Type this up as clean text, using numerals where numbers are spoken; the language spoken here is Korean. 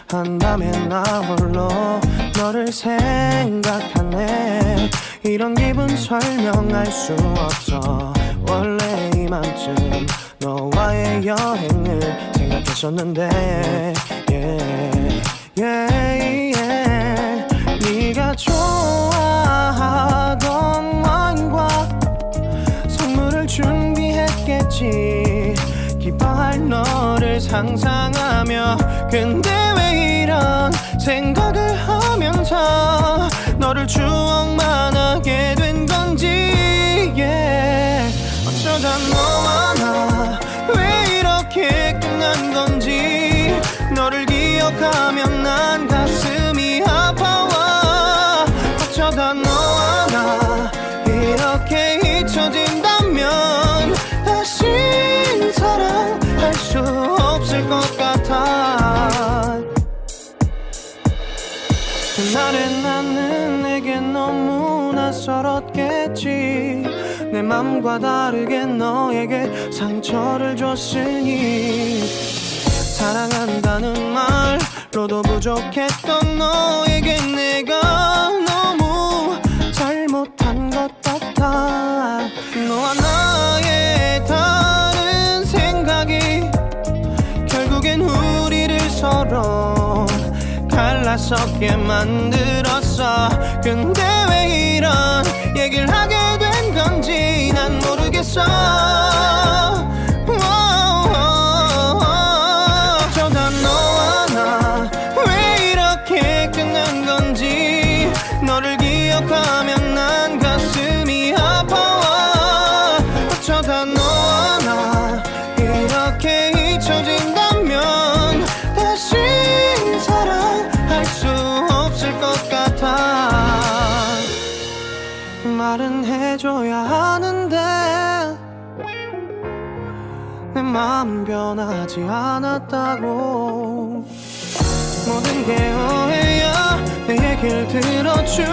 한밤에 나 홀로 너를 생각하네. 이런 기분 설명할 수 없어. 원래 이맘쯤 너와의 여행을 생각했었는데 네가 좋아하던 와인과 선물을 준비했겠지. 기뻐할 너를 상상하며. 근데 왜 이런 생각을 하면서 너를 추억만 하게 된 건지. 어쩌다 너와 나 왜 이렇게 끝난 건지. 너를 기억하면 난 가슴이 아파와. 어쩌다 너와 나 이렇게 잊혀진다면 다시 사랑할 수 없을 것 같아. 그날의 나는 내게 너무 낯설었겠지. 내 맘과 다르게 너에게 상처를 줬으니. 사랑한다는 말로도 부족했던 너에게 내가 너무 잘못한 것 같아. 너와 나의 다른 생각이 결국엔 우리를 서로 갈라서게 만들었어. 근데 왜 이런 얘기를 하게 된 건지 난 모르겠어. 어쩌다 너와 나 왜 이렇게 끝난 건지. 너를 기억하면 난 가슴이 아파와. 어쩌다 너와 나 이렇게 잊혀진다면 다시 사랑할 수 없을 것 같아. 말은 해줘야 하는데 내 마음은 변하지 않았다고. 모든 게 오해야. 내 얘기를 들어줄래.